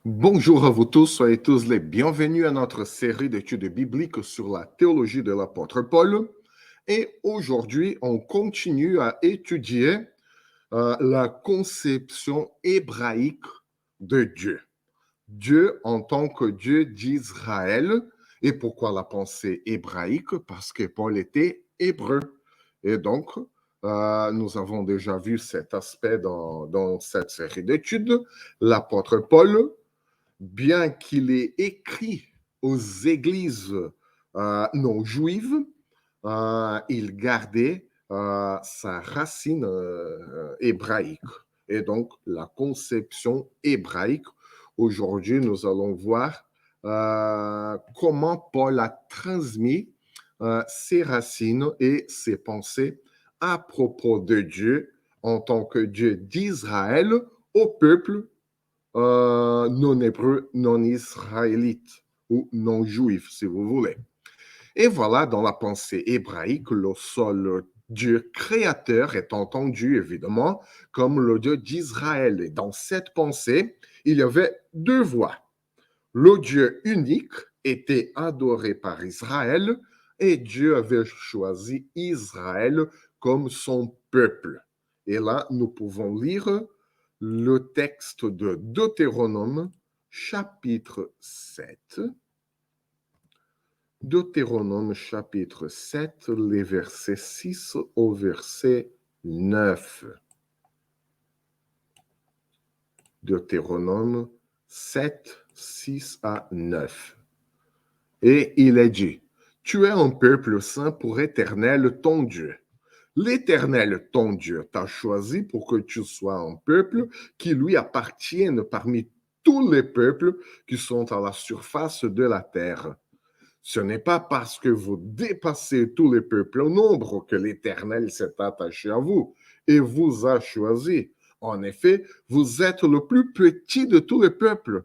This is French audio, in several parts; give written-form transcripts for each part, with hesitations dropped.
Bonjour à vous tous, soyez tous les bienvenus à notre série d'études bibliques sur la théologie de l'apôtre Paul. Et aujourd'hui, on continue à étudier la conception hébraïque de Dieu. Dieu en tant que Dieu d'Israël. Et pourquoi la pensée hébraïque? Parce que Paul était hébreu. Et donc, nous avons déjà vu cet aspect dans cette série d'études. L'apôtre Paul, bien qu'il ait écrit aux églises non juives, il gardait sa racine hébraïque. Et donc, la conception hébraïque. Aujourd'hui, nous allons voir comment Paul a transmis ses racines et ses pensées à propos de Dieu en tant que Dieu d'Israël au peuple non hébreu, non israélite ou non juif, si vous voulez. Et voilà, dans la pensée hébraïque, le seul Dieu créateur est entendu, évidemment, comme le Dieu d'Israël. Et dans cette pensée, il y avait deux voies. Le Dieu unique était adoré par Israël et Dieu avait choisi Israël comme son peuple. Et là, nous pouvons lire le texte de Deutéronome, chapitre 7. Deutéronome, chapitre 7, les versets 6 au verset 9. Deutéronome 7, 6 à 9. Et il est dit, tu es un peuple saint pour l'Éternel ton Dieu. L'Éternel ton Dieu t'a choisi pour que tu sois un peuple qui lui appartienne parmi tous les peuples qui sont à la surface de la terre. Ce n'est pas parce que vous dépassez tous les peuples en nombre que l'Éternel s'est attaché à vous et vous a choisi. En effet, vous êtes le plus petit de tous les peuples.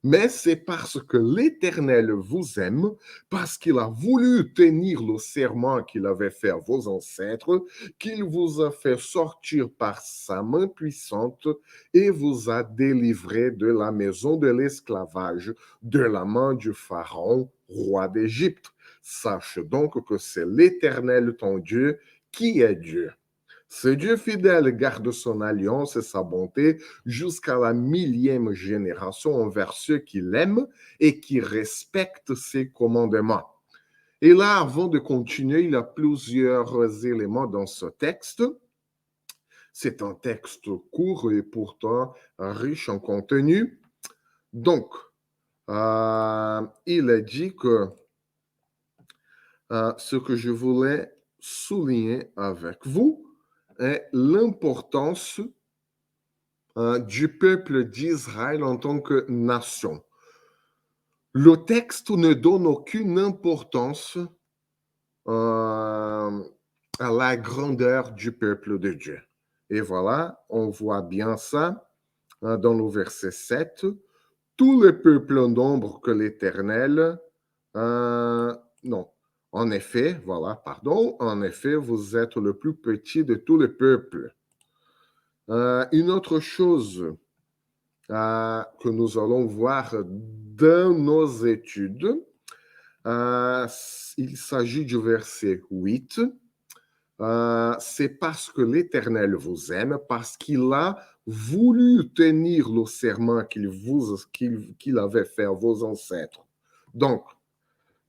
Mais c'est parce que l'Éternel vous aime, parce qu'il a voulu tenir le serment qu'il avait fait à vos ancêtres, qu'il vous a fait sortir par sa main puissante et vous a délivré de la maison de l'esclavage, de la main du Pharaon, roi d'Égypte. Sache donc que c'est l'Éternel ton Dieu qui est Dieu. Ce Dieu fidèle garde son alliance et sa bonté jusqu'à la 1000e génération envers ceux qui l'aiment et qui respectent ses commandements. Et là, avant de continuer, il y a plusieurs éléments dans ce texte. C'est un texte court et pourtant riche en contenu. Donc, il est dit que ce que je voulais souligner avec vous est l'importance du peuple d'Israël en tant que nation. Le texte ne donne aucune importance à la grandeur du peuple de Dieu. Et voilà, on voit bien ça dans le verset 7. Tous les peuples en nombre que l'Éternel... non. En effet, vous êtes le plus petit de tous les peuples. Une autre chose que nous allons voir dans nos études, il s'agit du verset 8. C'est parce que l'Éternel vous aime, parce qu'il a voulu tenir le serment qu'il avait fait à vos ancêtres. Donc,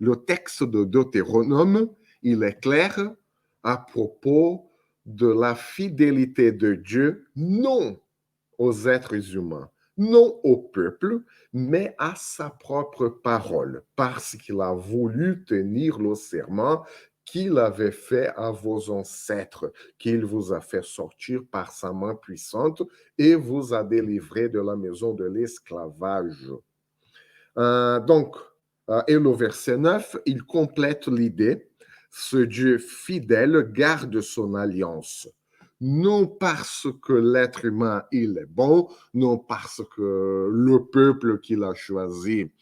le texte de Deutéronome, il est clair à propos de la fidélité de Dieu, non aux êtres humains, non au peuple, mais à sa propre parole, parce qu'il a voulu tenir le serment qu'il avait fait à vos ancêtres, qu'il vous a fait sortir par sa main puissante et vous a délivré de la maison de l'esclavage. Et le verset 9, il complète l'idée. Ce Dieu fidèle garde son alliance. Non parce que l'être humain, il est bon, non parce que le peuple qu'il a choisi,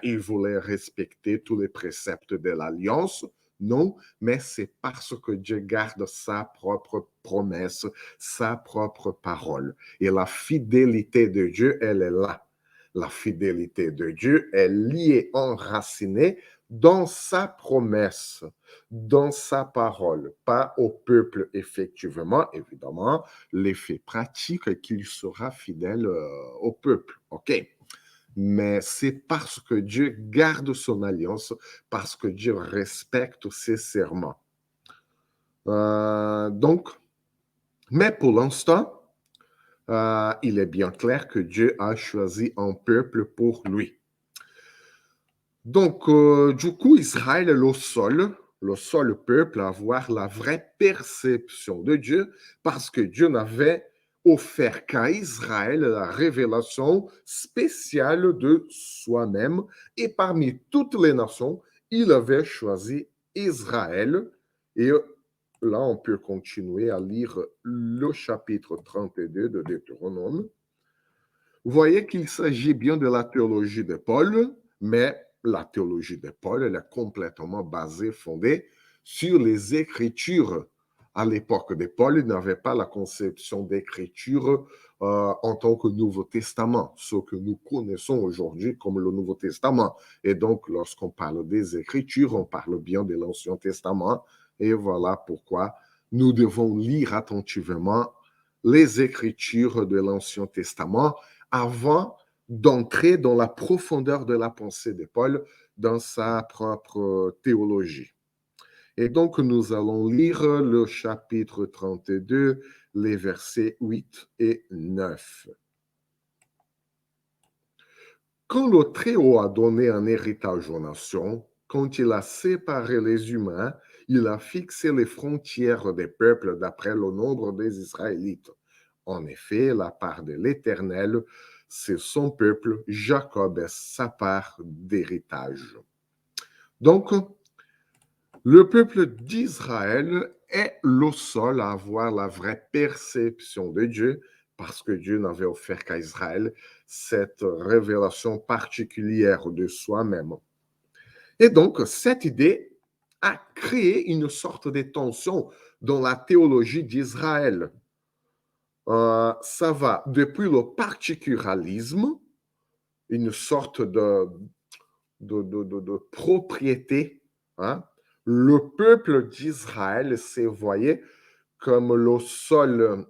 il voulait respecter tous les préceptes de l'alliance. Non, mais c'est parce que Dieu garde sa propre promesse, sa propre parole. Et la fidélité de Dieu, elle est là. La fidélité de Dieu est liée, enracinée dans sa promesse, dans sa parole, pas au peuple effectivement, évidemment, l'effet pratique est qu'il sera fidèle au peuple, ok? Mais c'est parce que Dieu garde son alliance, parce que Dieu respecte ses serments. Donc, mais pour l'instant, il est bien clair que Dieu a choisi un peuple pour lui. Donc, du coup, Israël est le seul peuple à avoir la vraie perception de Dieu, parce que Dieu n'avait offert qu'à Israël la révélation spéciale de soi-même, et parmi toutes les nations, il avait choisi Israël. Et là, on peut continuer à lire le chapitre 32 de Deutéronome. Vous voyez qu'il s'agit bien de la théologie de Paul, mais la théologie de Paul, elle est complètement basée, fondée sur les Écritures. À l'époque de Paul, il n'avait pas la conception d'Écriture en tant que Nouveau Testament, ce que nous connaissons aujourd'hui comme le Nouveau Testament. Et donc, lorsqu'on parle des Écritures, on parle bien de l'Ancien Testament. Et voilà pourquoi nous devons lire attentivement les Écritures de l'Ancien Testament avant d'entrer dans la profondeur de la pensée de Paul dans sa propre théologie. Et donc, nous allons lire le chapitre 32, les versets 8 et 9. Quand le Très-Haut a donné un héritage aux nations, quand il a séparé les humains, il a fixé les frontières des peuples d'après le nombre des Israélites. En effet, la part de l'Éternel, c'est son peuple, Jacob est sa part d'héritage. Donc, le peuple d'Israël est le seul à avoir la vraie perception de Dieu, parce que Dieu n'avait offert qu'à Israël cette révélation particulière de soi-même. Et donc, cette idée a créé une sorte de tension dans la théologie d'Israël. Ça va depuis le particularisme, une sorte de propriété. Hein? Le peuple d'Israël s'est voyé comme le seul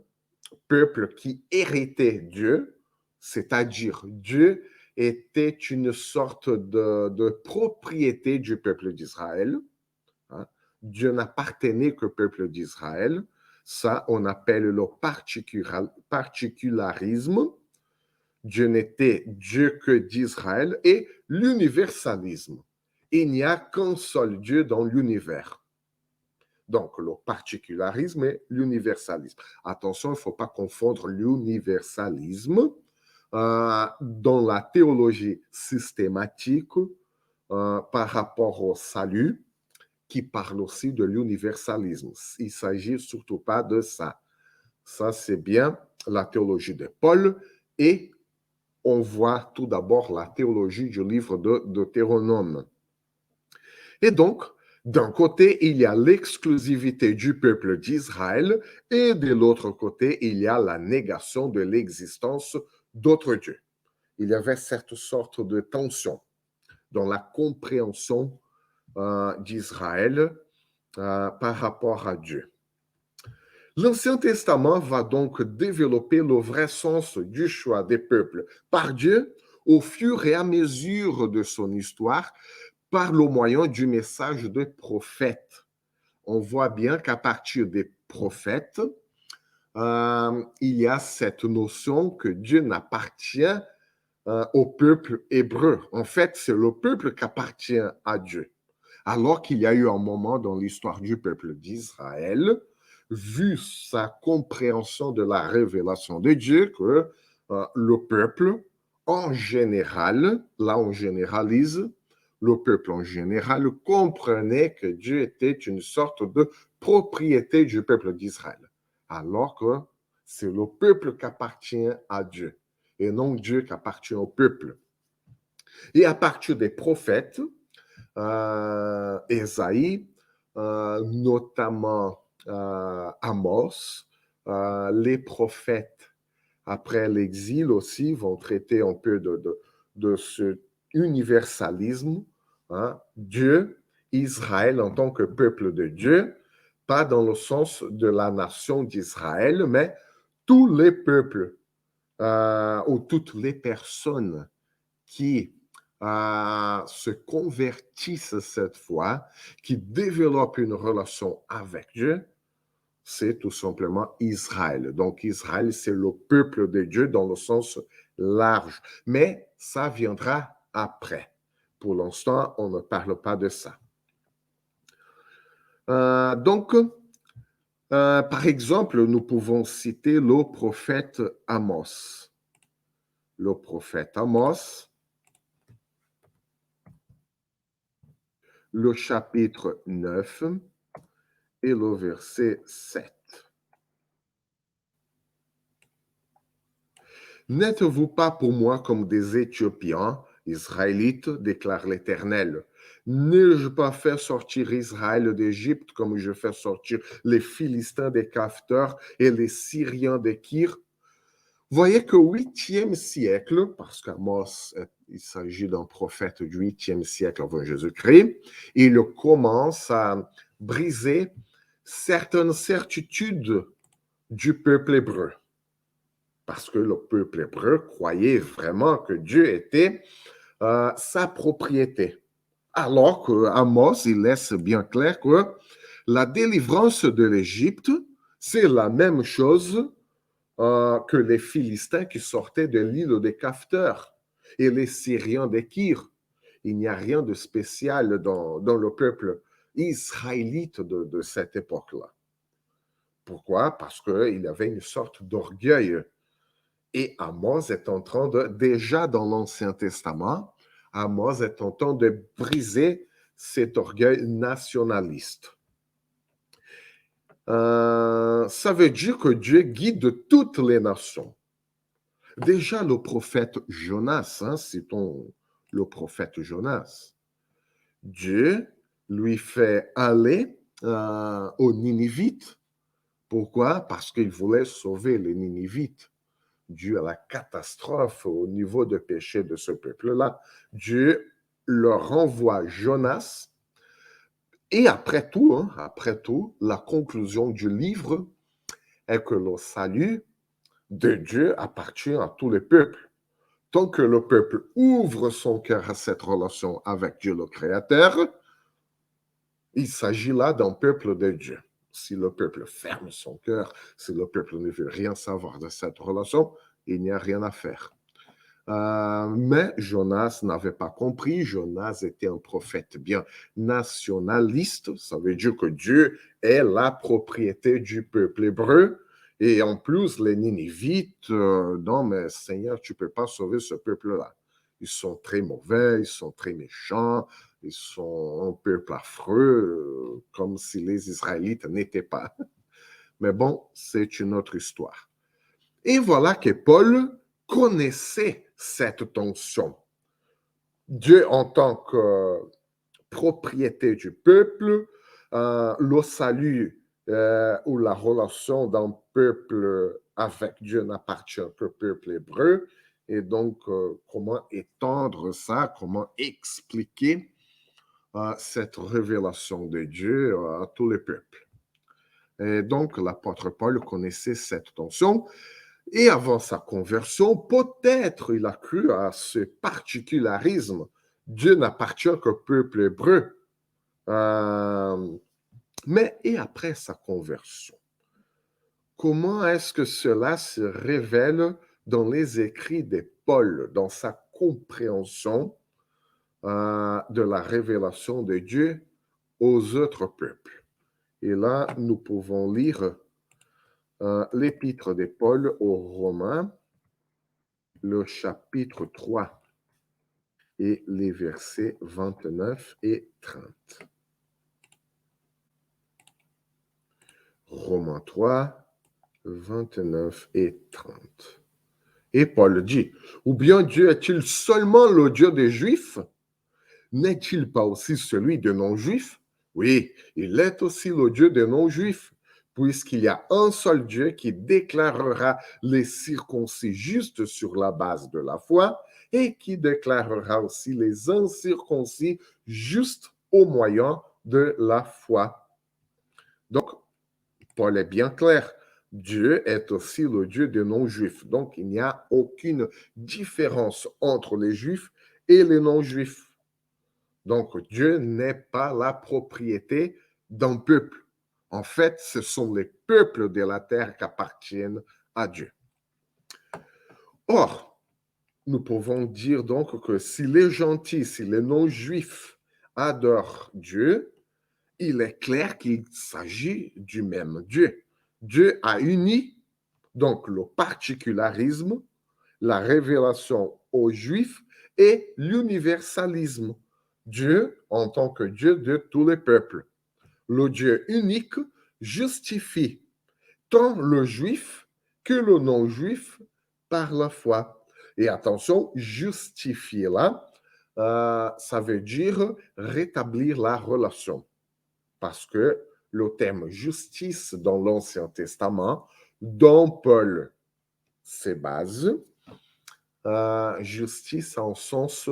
peuple qui héritait Dieu, c'est-à-dire Dieu était une sorte de propriété du peuple d'Israël. Hein? Dieu n'appartenait qu'au peuple d'Israël. Ça, on appelle le particularisme. Dieu n'était Dieu que d'Israël, et l'universalisme. Il n'y a qu'un seul Dieu dans l'univers. Donc, le particularisme et l'universalisme. Attention, il ne faut pas confondre l'universalisme dans la théologie systématique par rapport au salut, qui parle aussi de l'universalisme. Il ne s'agit surtout pas de ça. Ça, c'est bien la théologie de Paul, et on voit tout d'abord la théologie du livre de Deutéronome. Et donc, d'un côté, il y a l'exclusivité du peuple d'Israël, et de l'autre côté, il y a la négation de l'existence d'autres dieux. Il y avait cette sorte de tension dans la compréhension d'Israël par rapport à Dieu. L'Ancien Testament va donc développer le vrai sens du choix des peuples par Dieu au fur et à mesure de son histoire, par le moyen du message des prophètes. On voit bien qu'à partir des prophètes, il y a cette notion que Dieu n'appartient au peuple hébreu. En fait, c'est le peuple qui appartient à Dieu. Alors qu'il y a eu un moment dans l'histoire du peuple d'Israël, vu sa compréhension de la révélation de Dieu, que le peuple, en général, là on généralise, le peuple en général comprenait que Dieu était une sorte de propriété du peuple d'Israël, alors que c'est le peuple qui appartient à Dieu, et non Dieu qui appartient au peuple. Et à partir des prophètes, Ésaïe, notamment Amos, les prophètes après l'exil aussi vont traiter un peu de ce universalisme, hein, Dieu, Israël en tant que peuple de Dieu, pas dans le sens de la nation d'Israël, mais tous les peuples ou toutes les personnes qui se convertissent cette fois, qui développent une relation avec Dieu, c'est tout simplement Israël. Donc Israël, c'est le peuple de Dieu dans le sens large. Mais ça viendra après. Pour l'instant, on ne parle pas de ça. Par exemple, nous pouvons citer le prophète Amos. Le prophète Amos, le chapitre 9 et le verset 7. N'êtes-vous pas pour moi comme des Éthiopiens, Israélites, déclare l'Éternel. N'ai-je pas fait sortir Israël d'Égypte comme je fais sortir les Philistins des capteurs et les Syriens des Kyr? Voyez qu'au 8e siècle, parce qu'Amos, il s'agit d'un prophète du 8e siècle avant Jésus-Christ, il commence à briser certaines certitudes du peuple hébreu. Parce que le peuple hébreu croyait vraiment que Dieu était sa propriété. Alors qu'Amos, il laisse bien clair que la délivrance de l'Égypte, c'est la même chose que les Philistins qui sortaient de l'île des Capteurs et les Syriens des Kyr. Il n'y a rien de spécial dans le peuple israélite de cette époque-là. Pourquoi? Parce qu'il y avait une sorte d'orgueil. Et Amos est en train de, déjà dans l'Ancien Testament, Amos est en train de briser cet orgueil nationaliste. Ça veut dire que Dieu guide toutes les nations. Déjà, le prophète Jonas, citons le prophète Jonas, Dieu lui fait aller aux Ninivites. Pourquoi? Parce qu'il voulait sauver les Ninivites dû à la catastrophe au niveau de péché de ce peuple-là. Dieu leur renvoie Jonas. Et après tout, la conclusion du livre est que le salut de Dieu appartient à tous les peuples. Tant que le peuple ouvre son cœur à cette relation avec Dieu le Créateur, il s'agit là d'un peuple de Dieu. Si le peuple ferme son cœur, si le peuple ne veut rien savoir de cette relation, il n'y a rien à faire. Mais Jonas n'avait pas compris. Jonas était un prophète bien nationaliste. Ça veut dire que Dieu est la propriété du peuple hébreu. Et en plus, les Ninivites, non, mais Seigneur, tu ne peux pas sauver ce peuple-là. Ils sont très mauvais, ils sont très méchants, ils sont un peuple affreux, comme si les Israélites n'étaient pas. Mais bon, c'est une autre histoire. Et voilà que Paul connaissait cette tension. Dieu en tant que propriété du peuple, le salut ou la relation d'un peuple avec Dieu n'appartient qu'au peuple hébreu. Et donc, comment étendre ça, comment expliquer cette révélation de Dieu à tous les peuples. Et donc, l'apôtre Paul connaissait cette tension. Et avant sa conversion, peut-être il a cru à ce particularisme. Dieu n'appartient qu'au peuple hébreu. Mais et après sa conversion, comment est-ce que cela se révèle dans les écrits de Paul, dans sa compréhension de la révélation de Dieu aux autres peuples? Et là, nous pouvons lire l'épître de Paul aux Romains, le chapitre 3 et les versets 29 et 30. Romains 3, 29 et 30. Et Paul dit, ou bien Dieu est-il seulement le Dieu des Juifs? N'est-il pas aussi celui des non-Juifs? Oui, il est aussi le Dieu des non-Juifs, puisqu'il y a un seul Dieu qui déclarera les circoncis justes sur la base de la foi et qui déclarera aussi les incirconcis justes au moyen de la foi. Donc, Paul est bien clair. Dieu est aussi le Dieu des non-juifs. Donc, il n'y a aucune différence entre les juifs et les non-juifs. Donc, Dieu n'est pas la propriété d'un peuple. En fait, ce sont les peuples de la terre qui appartiennent à Dieu. Or, nous pouvons dire donc que si les gentils, si les non-juifs adorent Dieu, il est clair qu'il s'agit du même Dieu. Dieu a uni donc le particularisme, la révélation aux Juifs et l'universalisme. Dieu en tant que Dieu de tous les peuples. Le Dieu unique justifie tant le juif que le non-juif par la foi. Et attention, justifier là, ça veut dire rétablir la relation. Parce que le terme justice dans l'Ancien Testament, dont Paul se base, justice en sens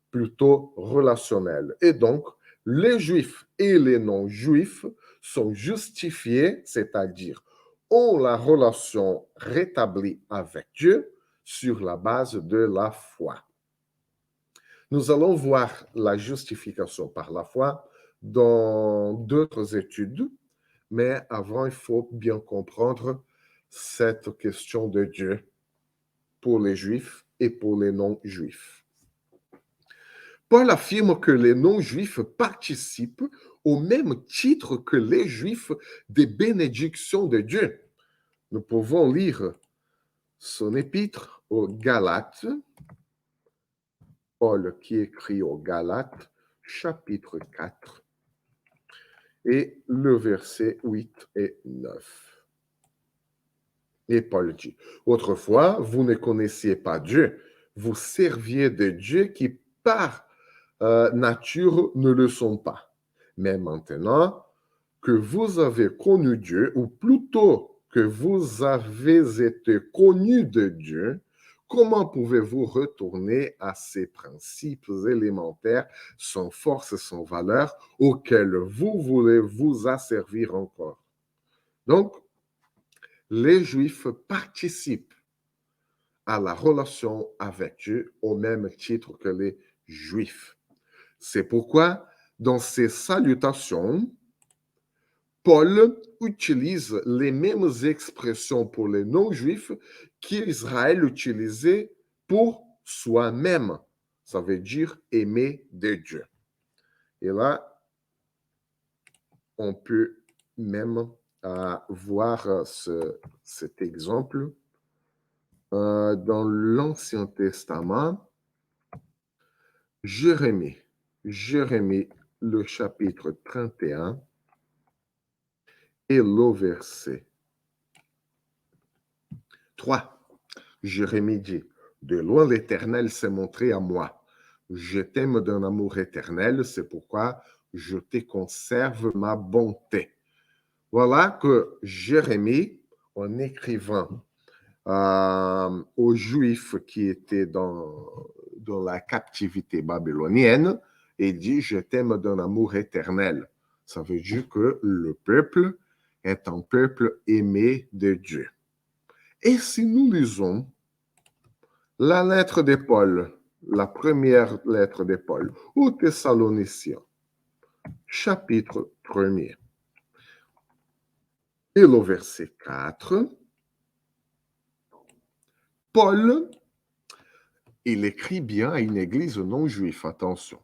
plutôt relationnel. Et donc, les juifs et les non-juifs sont justifiés, c'est-à-dire ont la relation rétablie avec Dieu sur la base de la foi. Nous allons voir la justification par la foi dans d'autres études, mais avant, il faut bien comprendre cette question de Dieu pour les Juifs et pour les non-Juifs. Paul affirme que les non-Juifs participent au même titre que les Juifs des bénédictions de Dieu. Nous pouvons lire son épître aux Galates, Paul qui écrit aux Galates, chapitre 4, et le verset 8 et 9. Et Paul dit, autrefois, vous ne connaissiez pas Dieu, vous serviez de Dieu qui par nature ne le sont pas. Mais maintenant que vous avez connu Dieu, ou plutôt que vous avez été connus de Dieu, comment pouvez-vous retourner à ces principes élémentaires sans force et sans valeur auxquels vous voulez vous asservir encore? Donc, les Juifs participent à la relation avec Dieu au même titre que les Juifs. C'est pourquoi, dans ses salutations, Paul utilise les mêmes expressions pour les non-juifs qu'Israël utilisait pour soi-même. Ça veut dire aimer de Dieu. Et là, on peut même voir cet exemple dans l'Ancien Testament. Jérémie, le chapitre 31 et le verset 3. Jérémie dit, de loin l'Éternel s'est montré à moi. Je t'aime d'un amour éternel, c'est pourquoi je te conserve ma bonté. Voilà que Jérémie, en écrivant aux Juifs qui étaient dans la captivité babylonienne, il dit, je t'aime d'un amour éternel. Ça veut dire que le peuple est un peuple aimé de Dieu. Et si nous lisons la lettre de Paul, la première lettre de Paul, aux Thessaloniciens, chapitre 1er, et le verset 4, Paul, il écrit bien à une église non-juive, attention.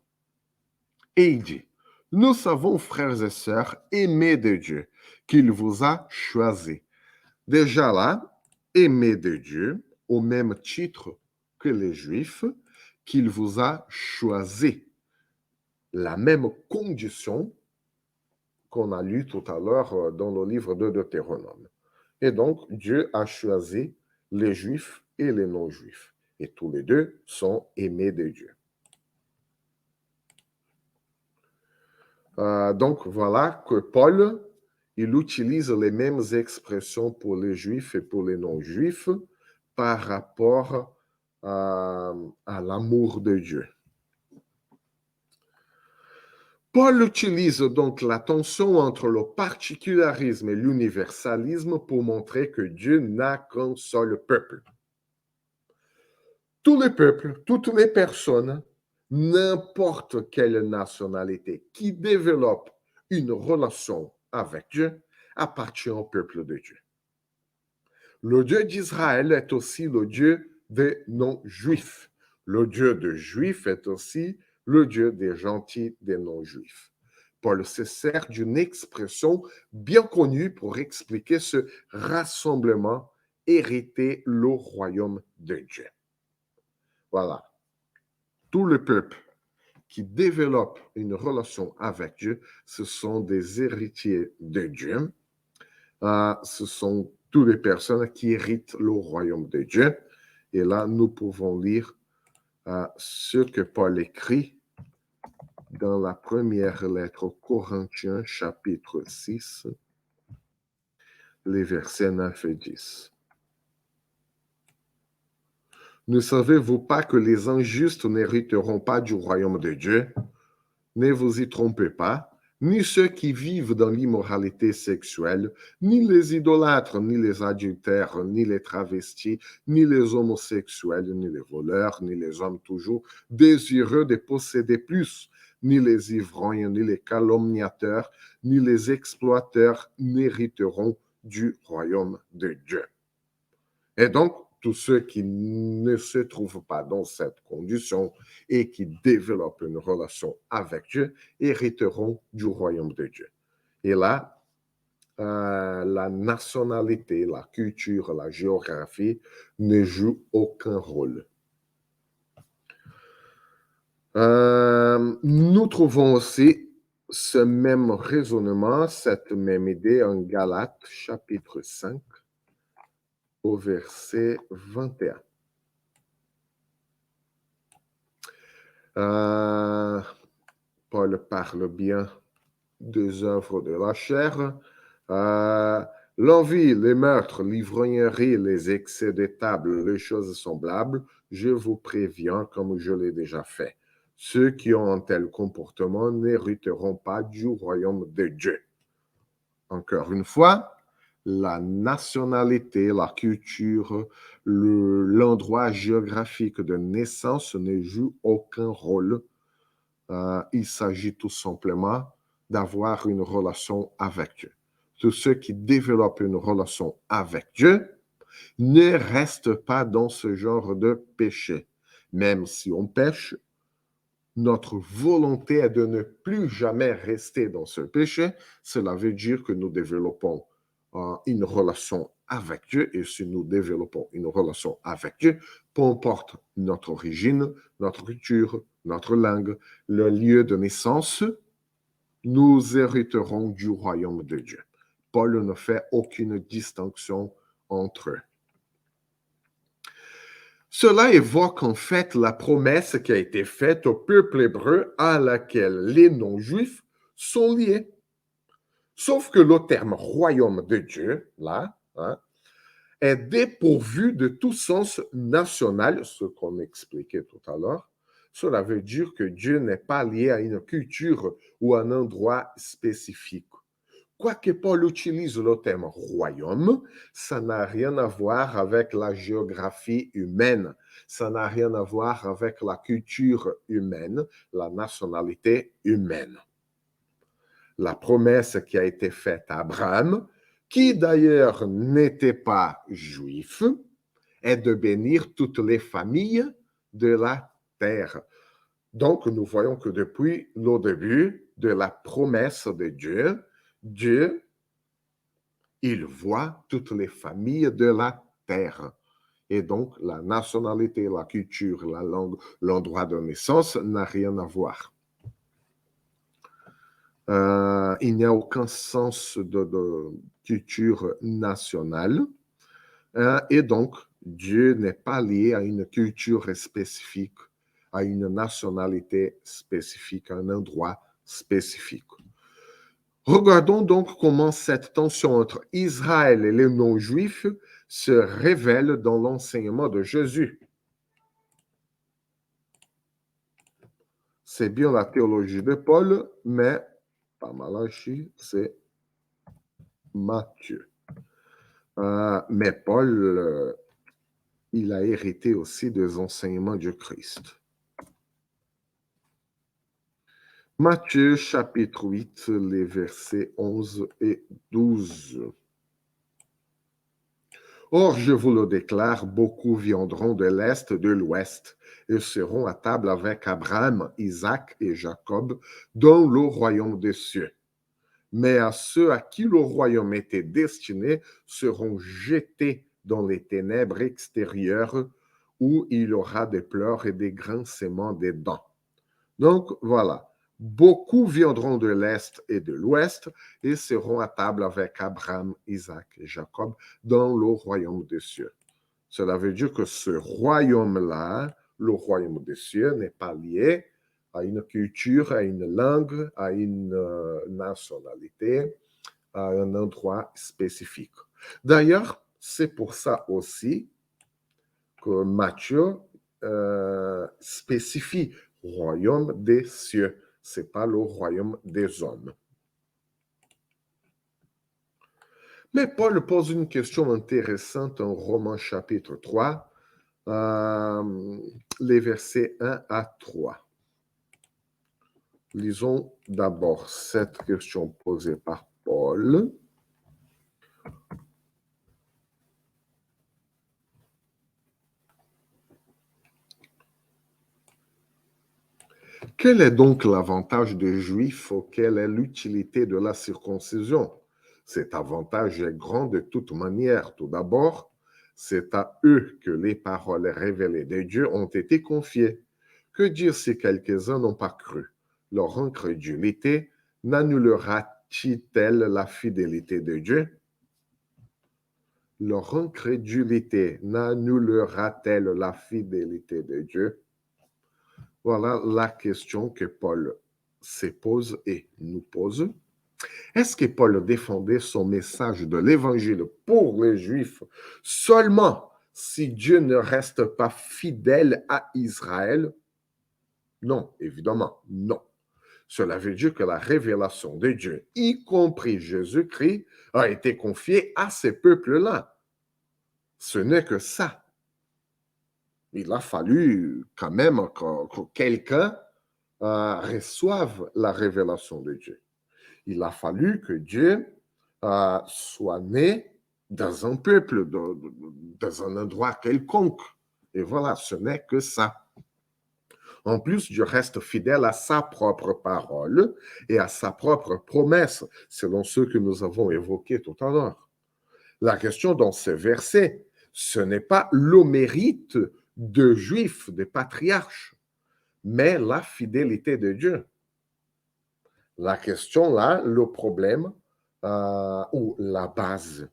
Et il dit, nous savons, frères et sœurs, aimés de Dieu, qu'il vous a choisis. Déjà là, aimés de Dieu, au même titre que les Juifs, qu'il vous a choisis. La même condition qu'on a lu tout à l'heure dans le livre de Deutéronome. Et donc, Dieu a choisi les Juifs et les non-Juifs. Et tous les deux sont aimés de Dieu. Donc, voilà que Paul, il utilise les mêmes expressions pour les juifs et pour les non-juifs par rapport à l'amour de Dieu. Paul utilise donc la tension entre le particularisme et l'universalisme pour montrer que Dieu n'a qu'un seul peuple. Tous les peuples, toutes les personnes, n'importe quelle nationalité qui développe une relation avec Dieu appartient au peuple de Dieu. Le Dieu d'Israël est aussi le Dieu des non-juifs. Le Dieu des juifs est aussi le Dieu des gentils des non-juifs. Paul se sert d'une expression bien connue pour expliquer ce rassemblement hérité le royaume de Dieu. Voilà. Tout le peuple qui développe une relation avec Dieu, ce sont des héritiers de Dieu. Ce sont toutes les personnes qui héritent le royaume de Dieu. Et là, nous pouvons lire ce que Paul écrit dans la première lettre aux Corinthiens, chapitre 6, les versets 9 et 10. Ne savez-vous pas que les injustes n'hériteront pas du royaume de Dieu? Ne vous y trompez pas, ni ceux qui vivent dans l'immoralité sexuelle, ni les idolâtres, ni les adultères, ni les travestis, ni les homosexuels, ni les voleurs, ni les hommes toujours désireux de posséder plus, ni les ivrognes, ni les calomniateurs, ni les exploiteurs n'hériteront du royaume de Dieu. Et donc, tous ceux qui ne se trouvent pas dans cette condition et qui développent une relation avec Dieu hériteront du royaume de Dieu. Et là, la nationalité, la culture, la géographie ne jouent aucun rôle. Nous trouvons aussi ce même raisonnement, cette même idée en Galates, chapitre 5, au verset 21. Paul parle bien des œuvres de la chair. L'envie, les meurtres, l'ivrognerie, les excès de table, les choses semblables, je vous préviens comme je l'ai déjà fait. Ceux qui ont un tel comportement n'hériteront pas du royaume de Dieu. Encore une fois, la nationalité, la culture, l'endroit géographique de naissance ne joue aucun rôle. Il s'agit tout simplement d'avoir une relation avec Dieu. Tous ceux qui développent une relation avec Dieu ne restent pas dans ce genre de péché. Même si on pêche, notre volonté est de ne plus jamais rester dans ce péché. Cela veut dire que nous développons une relation avec Dieu. Et si nous développons une relation avec Dieu, peu importe notre origine, notre culture, notre langue, le lieu de naissance, nous hériterons du royaume de Dieu. Paul ne fait aucune distinction entre eux. Cela évoque en fait la promesse qui a été faite au peuple hébreu à laquelle les non-juifs sont liés. Sauf que le terme royaume de Dieu, là, est dépourvu de tout sens national, ce qu'on expliquait tout à l'heure. Cela veut dire que Dieu n'est pas lié à une culture ou à un endroit spécifique. Quoique Paul utilise le terme royaume, ça n'a rien à voir avec la géographie humaine, ça n'a rien à voir avec la culture humaine, la nationalité humaine. La promesse qui a été faite à Abraham, qui d'ailleurs n'était pas juif, est de bénir toutes les familles de la terre. Donc, nous voyons que depuis le début de la promesse de Dieu, Dieu, il voit toutes les familles de la terre. Et donc, la nationalité, la culture, la langue, l'endroit de naissance n'a rien à voir. Il n'y a aucun sens de culture nationale. Et donc, Dieu n'est pas lié à une culture spécifique, à une nationalité spécifique, à un endroit spécifique. Regardons donc comment cette tension entre Israël et les non-juifs se révèle dans l'enseignement de Jésus. C'est bien la théologie de Paul, mais pas Malachie, c'est Matthieu. Mais Paul, il a hérité aussi des enseignements du Christ. Matthieu chapitre 8, les versets 11 et 12. Or, je vous le déclare, beaucoup viendront de l'Est, de l'Ouest, et seront à table avec Abraham, Isaac et Jacob dans le royaume des cieux. Mais à ceux à qui le royaume était destiné seront jetés dans les ténèbres extérieures, où il y aura des pleurs et des grincements des dents. Donc, voilà. Beaucoup viendront de l'Est et de l'Ouest et seront à table avec Abraham, Isaac et Jacob dans le royaume des cieux. Cela veut dire que ce royaume-là, le royaume des cieux, n'est pas lié à une culture, à une langue, à une nationalité, à un endroit spécifique. D'ailleurs, c'est pour ça aussi que Matthieu spécifie royaume des cieux. Ce n'est pas le royaume des hommes. Mais Paul pose une question intéressante en Romains chapitre 3, les versets 1 à 3. Lisons d'abord cette question posée par Paul. Quel est donc l'avantage des Juifs auquel est l'utilité de la circoncision? Cet avantage est grand de toute manière. Tout d'abord, c'est à eux que les paroles révélées de Dieu ont été confiées. Que dire si quelques-uns n'ont pas cru? Leur incrédulité n'annulera-t-elle la fidélité de Dieu? Leur incrédulité n'annulera-t-elle la fidélité de Dieu? Voilà la question que Paul se pose et nous pose. Est-ce que Paul défendait son message de l'Évangile pour les Juifs seulement si Dieu ne reste pas fidèle à Israël? Non, évidemment, non. Cela veut dire que la révélation de Dieu, y compris Jésus-Christ, a été confiée à ces peuples-là. Ce n'est que ça. Il a fallu quand même que quelqu'un reçoive la révélation de Dieu. Il a fallu que Dieu soit né dans un peuple, dans un endroit quelconque. Et voilà, ce n'est que ça. En plus, Dieu reste fidèle à sa propre parole et à sa propre promesse, selon ce que nous avons évoqué tout à l'heure. La question dans ces versets, ce n'est pas le mérite de Juifs, des patriarches, mais la fidélité de Dieu. La question là, le problème ou la base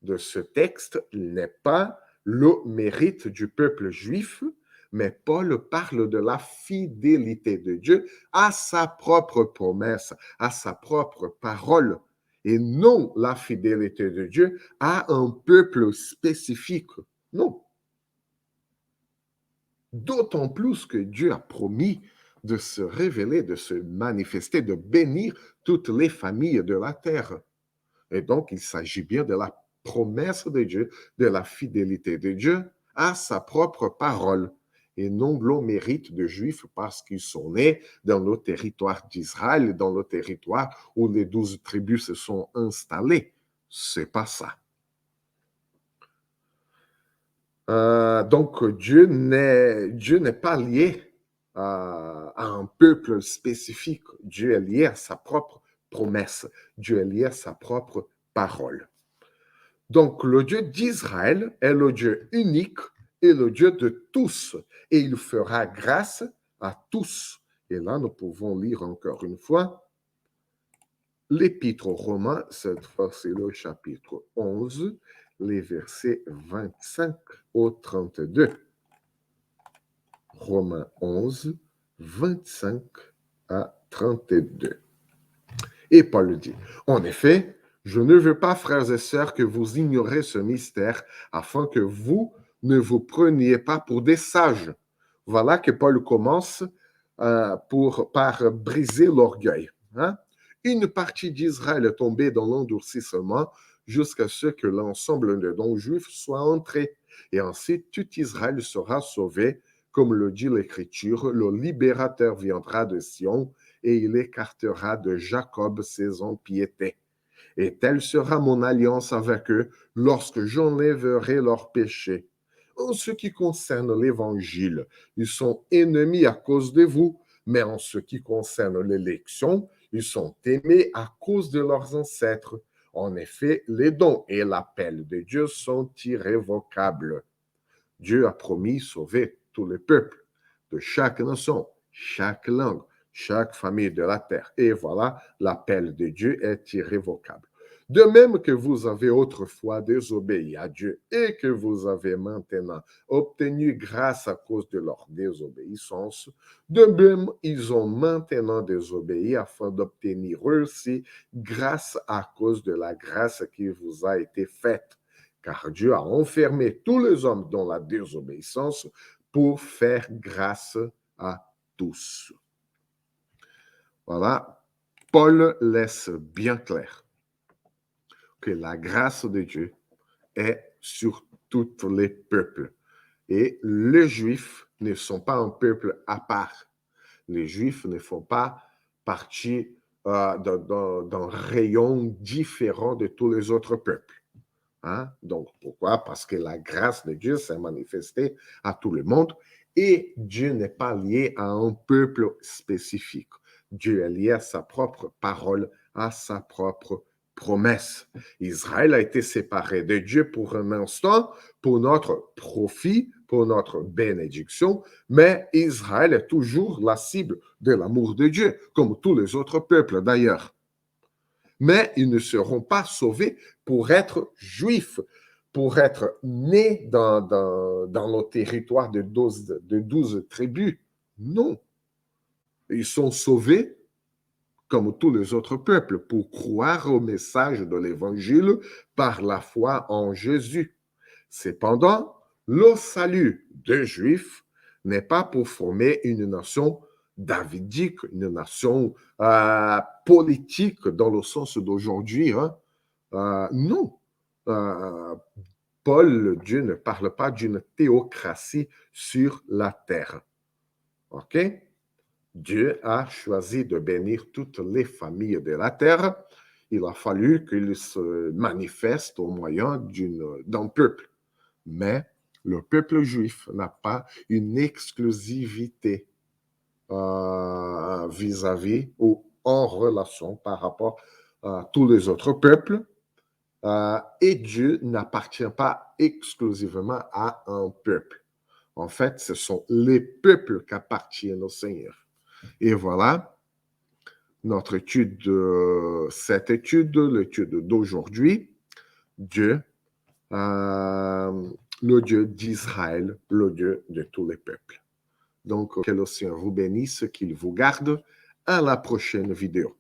de ce texte n'est pas le mérite du peuple juif, mais Paul parle de la fidélité de Dieu à sa propre promesse, à sa propre parole, et non la fidélité de Dieu à un peuple spécifique. Non. D'autant plus que Dieu a promis de se révéler, de se manifester, de bénir toutes les familles de la terre. Et donc, il s'agit bien de la promesse de Dieu, de la fidélité de Dieu à sa propre parole, et non le mérite de Juifs parce qu'ils sont nés dans le territoire d'Israël, dans le territoire où les 12 tribus se sont installées. C'est pas ça. Donc, Dieu n'est pas lié à un peuple spécifique. Dieu est lié à sa propre promesse. Dieu est lié à sa propre parole. Donc, le Dieu d'Israël est le Dieu unique et le Dieu de tous. Et il fera grâce à tous. Et là, nous pouvons lire encore une fois l'Épître aux Romains, cette fois c'est le chapitre 11, les versets 25 au 32. Romains 11, 25 à 32. Et Paul dit, en effet, je ne veux pas, frères et sœurs, que vous ignorez ce mystère, afin que vous ne vous preniez pas pour des sages. Voilà que Paul commence par briser l'orgueil. Hein? Une partie d'Israël est tombée dans l'endurcissement jusqu'à ce que l'ensemble des non-juifs soit entré. Et ensuite, tout Israël sera sauvé, comme le dit l'Écriture, le libérateur viendra de Sion et il écartera de Jacob ses impiétés. Et telle sera mon alliance avec eux lorsque j'enlèverai leurs péchés. En ce qui concerne l'Évangile, ils sont ennemis à cause de vous, mais en ce qui concerne l'élection, ils sont aimés à cause de leurs ancêtres. En effet, les dons et l'appel de Dieu sont irrévocables. Dieu a promis sauver tous les peuples de chaque nation, chaque langue, chaque famille de la terre. Et voilà, l'appel de Dieu est irrévocable. De même que vous avez autrefois désobéi à Dieu et que vous avez maintenant obtenu grâce à cause de leur désobéissance, de même ils ont maintenant désobéi afin d'obtenir aussi grâce à cause de la grâce qui vous a été faite. Car Dieu a enfermé tous les hommes dans la désobéissance pour faire grâce à tous. Voilà, Paul laisse bien clair que la grâce de Dieu est sur tous les peuples. Et les Juifs ne sont pas un peuple à part. Les Juifs ne font pas partie d'un rayon différent de tous les autres peuples. Hein? Donc, pourquoi? Parce que la grâce de Dieu s'est manifestée à tout le monde et Dieu n'est pas lié à un peuple spécifique. Dieu est lié à sa propre parole, à sa propre promesse. Israël a été séparé de Dieu pour un instant, pour notre profit, pour notre bénédiction, mais Israël est toujours la cible de l'amour de Dieu, comme tous les autres peuples d'ailleurs. Mais ils ne seront pas sauvés pour être juifs, pour être nés dans le territoire de 12 tribus. Non. Ils sont sauvés comme tous les autres peuples pour croire au message de l'Évangile par la foi en Jésus. Cependant, le salut des Juifs n'est pas pour former une nation davidique, une nation politique dans le sens d'aujourd'hui. Hein? Non. Paul, Dieu ne parle pas d'une théocratie sur la terre. OK? Dieu a choisi de bénir toutes les familles de la terre. Il a fallu qu'il se manifeste au moyen d'un peuple. Mais le peuple juif n'a pas une exclusivité vis-à-vis ou en relation par rapport à tous les autres peuples. Et Dieu n'appartient pas exclusivement à un peuple. En fait, ce sont les peuples qui appartiennent au Seigneur. Et voilà, notre étude, cette étude, l'étude d'aujourd'hui, Dieu, le Dieu d'Israël, le Dieu de tous les peuples. Donc, que le Seigneur vous bénisse, qu'il vous garde. À la prochaine vidéo.